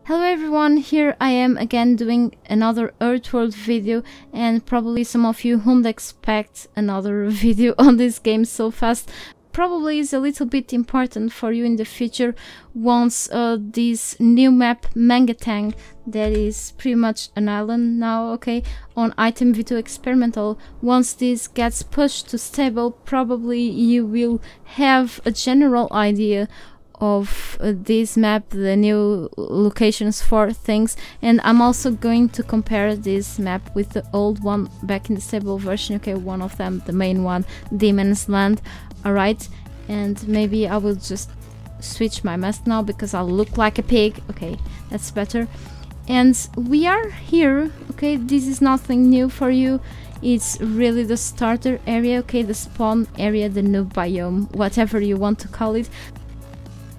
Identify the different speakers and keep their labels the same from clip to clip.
Speaker 1: Hello everyone, here I am again doing another HURTWORLD video, and probably some of you won't expect another video on this game so fast. Probably is a little bit important for you in the future once this new map Mangatang, that is pretty much an island now, okay, on ITEMV2 experimental, once this gets pushed to stable, probably you will have a general idea of this map, the new locations for things. And I'm also going to compare this map with the old one back in the stable version, okay, one of them, the main one, Demon's Land. Alright, and maybe I will just switch my mask now because I'll look like a pig. Okay, that's better. And we are here, okay, this is nothing new for you. It's really the starter area, okay, the spawn area, the new biome, whatever you want to call it.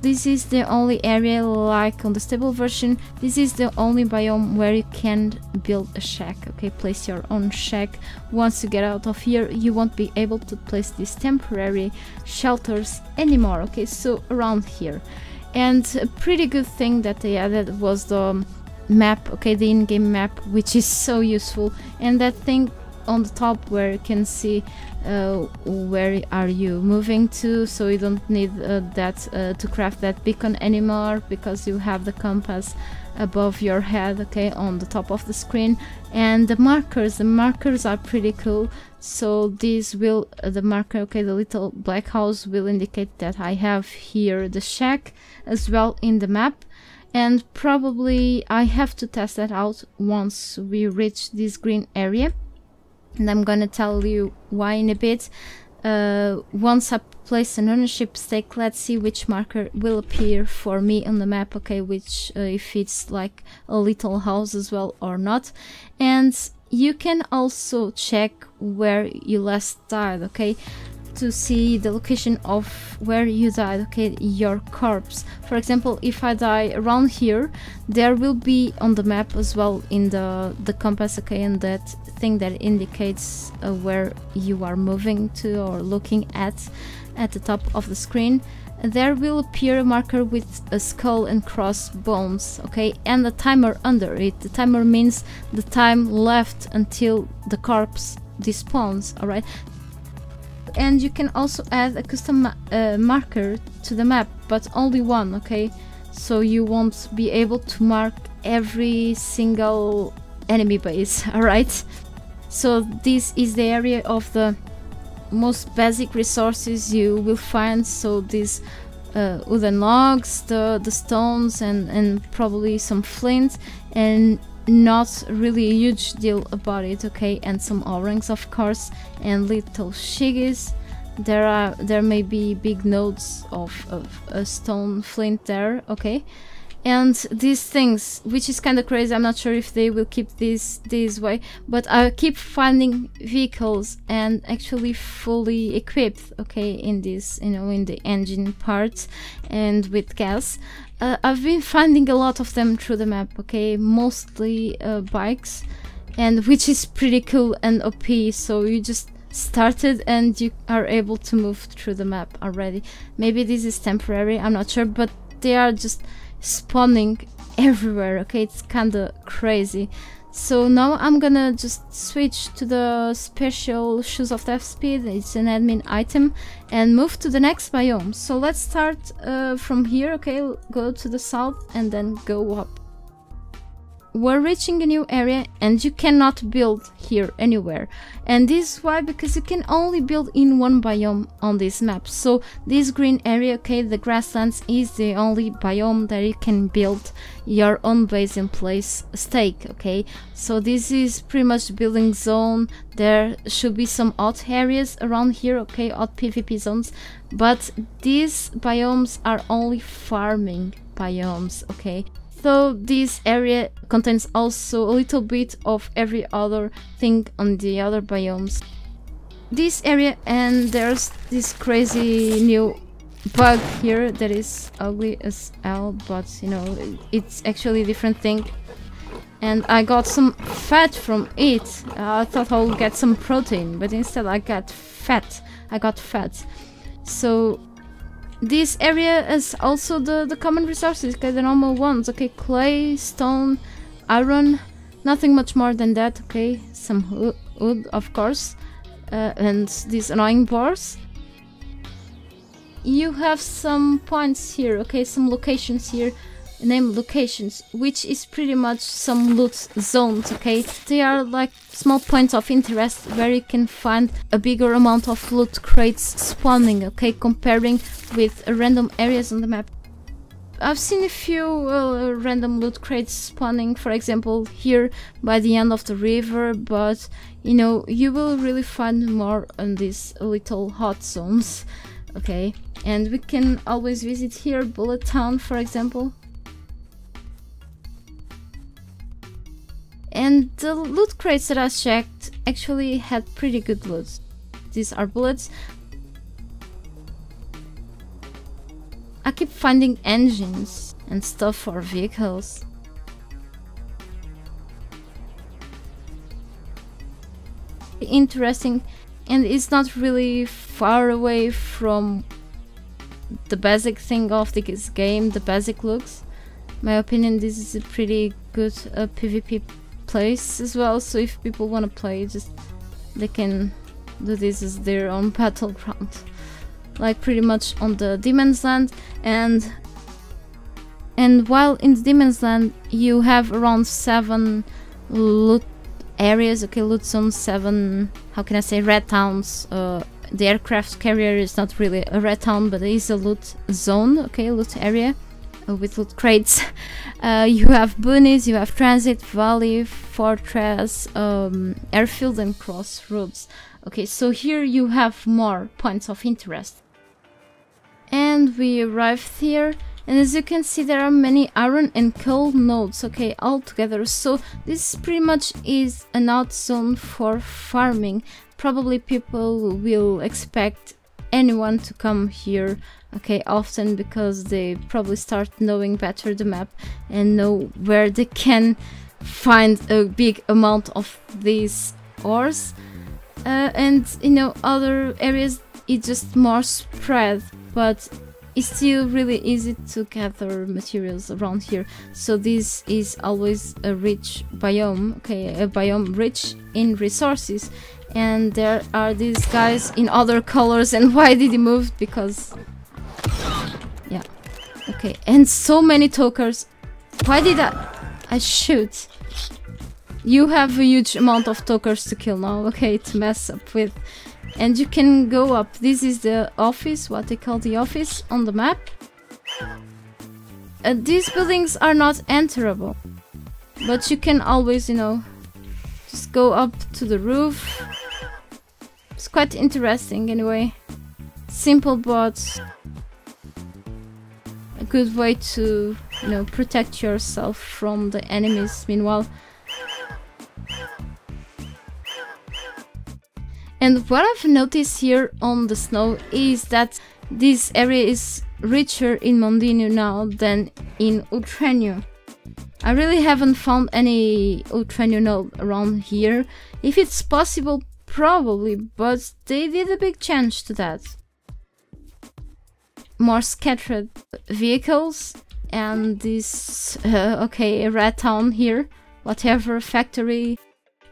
Speaker 1: This is the only area, like on the stable version, this is the only biome where you can build a shack, okay, place your own shack. Once you get out of here, you won't be able to place these temporary shelters anymore, okay, so around here. And a pretty good thing that they added was the map, okay, the in-game map, which is so useful, and that thing on the top where you can see where are you moving to, so you don't need to craft that beacon anymore because you have the compass above your head, okay, on the top of the screen. And the markers are pretty cool. So this will the marker, okay, the little black house will indicate that I have here the shack as well in the map. And probably I have to test that out once we reach this green area, and I'm gonna tell you why in a bit. Once I place an ownership stake, let's see which marker will appear for me on the map, okay, which if it's like a little house as well or not. And you can also check where you last died, okay, to see the location of where you died, okay, your corpse. For example, if I die around here, there will be on the map as well in the compass, okay, and that thing that indicates where you are moving to or looking at the top of the screen. There will appear a marker with a skull and cross bones, okay, and a timer under it. The timer means the time left until the corpse despawns, alright. And you can also add a custom marker to the map, but only one, okay, so you won't be able to mark every single enemy base, alright. So this is the area of the most basic resources you will find, so these wooden logs, the stones, and probably some flint, and not really a huge deal about it, okay, and some O-rings of course, and little shiggies. There may be big nodes of a stone flint there, okay. And these things, which is kind of crazy, I'm not sure if they will keep this way, but I keep finding vehicles and actually fully equipped, okay, in this, you know, in the engine parts and with gas. I've been finding a lot of them through the map, okay, mostly bikes, and which is pretty cool and OP, so you just started and you are able to move through the map already. Maybe this is temporary, I'm not sure, but they are just spawning everywhere, okay, it's kinda crazy. So now I'm gonna just switch to the special shoes of death speed, it's an admin item, and move to the next biome. So let's start from here, okay, go to the south and then go up. We're reaching a new area and you cannot build here anywhere, and this is why, because you can only build in one biome on this map. So this green area, okay, the grasslands, is the only biome that you can build your own base and place a stake, okay. So this is pretty much building zone. There should be some odd areas around here, okay, odd PvP zones, but these biomes are only farming biomes, okay. So this area contains also a little bit of every other thing on the other biomes. This area, and there's this crazy new bug here that is ugly as hell, but you know, it's actually a different thing. And I got some fat from it. I thought I would get some protein, but instead I got fat. So This area is also the common resources, okay, the normal ones, okay, clay, stone, iron, nothing much more than that, okay, some wood, of course, and these annoying bars. You have some points here, okay, some locations here, named locations, which is pretty much some loot zones, okay. They are like small points of interest where you can find a bigger amount of loot crates spawning, okay, comparing with random areas on the map. I've seen a few random loot crates spawning, for example, here by the end of the river, but you know, you will really find more on these little hot zones, okay. And we can always visit here, Bullet Town, for example. And the loot crates that I checked actually had pretty good loot. These are bullets. I keep finding engines and stuff for vehicles. Interesting, and it's not really far away from the basic thing of this game, the basic looks. In my opinion, this is a pretty good PvP place as well, so if people want to play, just they can do this as their own battleground, like pretty much on the Demon's Land. And while in the Demon's Land you have around 7 loot areas, okay, loot zones, 7, how can I say, red towns. The aircraft carrier is not really a red town, but it is a loot zone, okay, loot area with loot crates. You have boonies, you have transit, valley, fortress, airfield and crossroads. Okay, so here you have more points of interest. And we arrived here, and as you can see there are many iron and coal nodes, okay, all together. So this pretty much is an out zone for farming. Probably people will expect anyone to come here, okay, often, because they probably start knowing better the map and know where they can find a big amount of these ores. And you know, other areas it's just more spread, but it's still really easy to gather materials around here. So this is always a rich biome, okay, a biome rich in resources. And there are these guys in other colors. And why did he move? Because yeah, okay. And so many tokers. Why did I shoot? You have a huge amount of tokers to kill now, okay, to mess up with. And you can go up. This is the office, what they call the office on the map. These buildings are not enterable, but you can always, you know, just go up to the roof. It's quite interesting anyway. Simple, but a good way to, you know, protect yourself from the enemies meanwhile. And what I've noticed here on the snow is that this area is richer in Mondino now than in Ultranio. I really haven't found any Ultranio node around here. If it's possible, probably, but they did a big change to that. More scattered vehicles, and this, okay, a red town here, whatever, factory.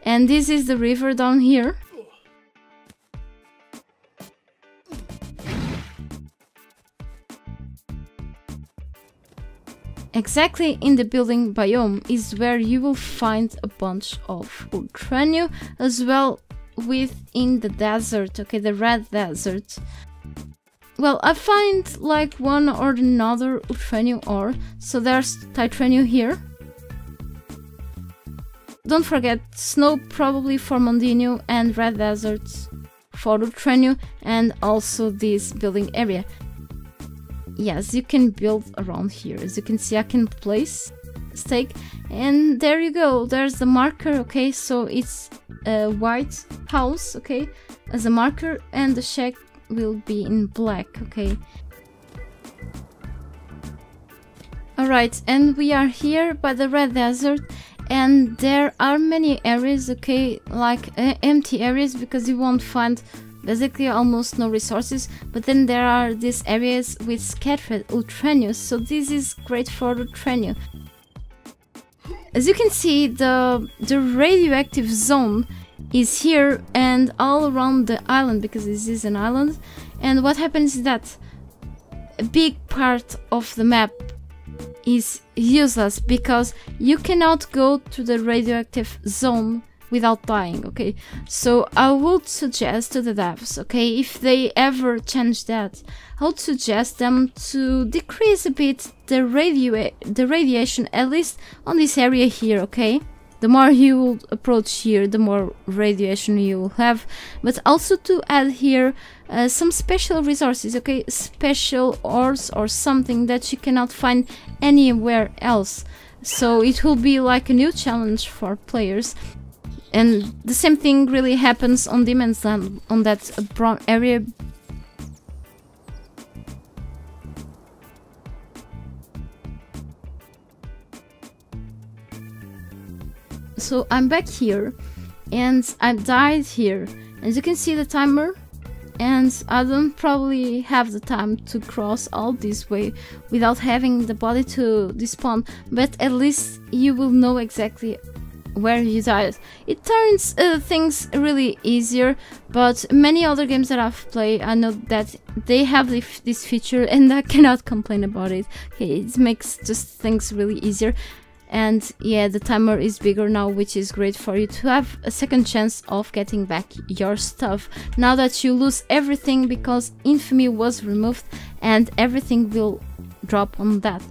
Speaker 1: And this is the river down here. Exactly in the building biome is where you will find a bunch of Ultranio, as well within the desert, okay, the red desert. Well, I find like one or another Ultranio ore, so there's Titranio here. Don't forget, snow probably for Mondino and red deserts for Ultranio, and also this building area. Yes, you can build around here. As you can see, I can place stake, and there you go. There's the marker, okay, so it's a white house, okay, as a marker, and the shack will be in black, okay. Alright, and we are here by the red desert, and there are many areas, okay, like empty areas, because you won't find basically almost no resources, but then there are these areas with scattered ultranius, so this is great for ultranium. As you can see, the radioactive zone is here and all around the island, because this is an island, and what happens is that a big part of the map is useless because you cannot go to the radioactive zone without dying, okay? So I would suggest to the devs, okay, if they ever change that, I would suggest them to decrease a bit the radiation, at least on this area here, okay? The more you will approach here, the more radiation you will have, but also to add here some special resources, okay? Special ores or something that you cannot find anywhere else. So it will be like a new challenge for players. And the same thing really happens on Demon's Land, on that brown area. So I'm back here, and I died here. As you can see the timer, and I don't probably have the time to cross all this way without having the body to despawn, but at least you will know exactly where you died. It turns things really easier, but many other games that I've played, I know that they have this feature and I cannot complain about it. Okay, it makes just things really easier. And yeah, the timer is bigger now, which is great for you to have a second chance of getting back your stuff now that you lose everything, because infamy was removed and everything will drop on that.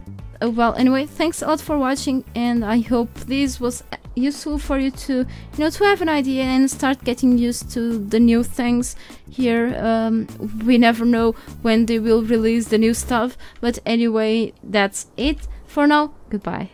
Speaker 1: Well, anyway, thanks a lot for watching, and I hope this was useful for you to, you know, to have an idea and start getting used to the new things here. We never know when they will release the new stuff, but anyway, that's it for now. Goodbye.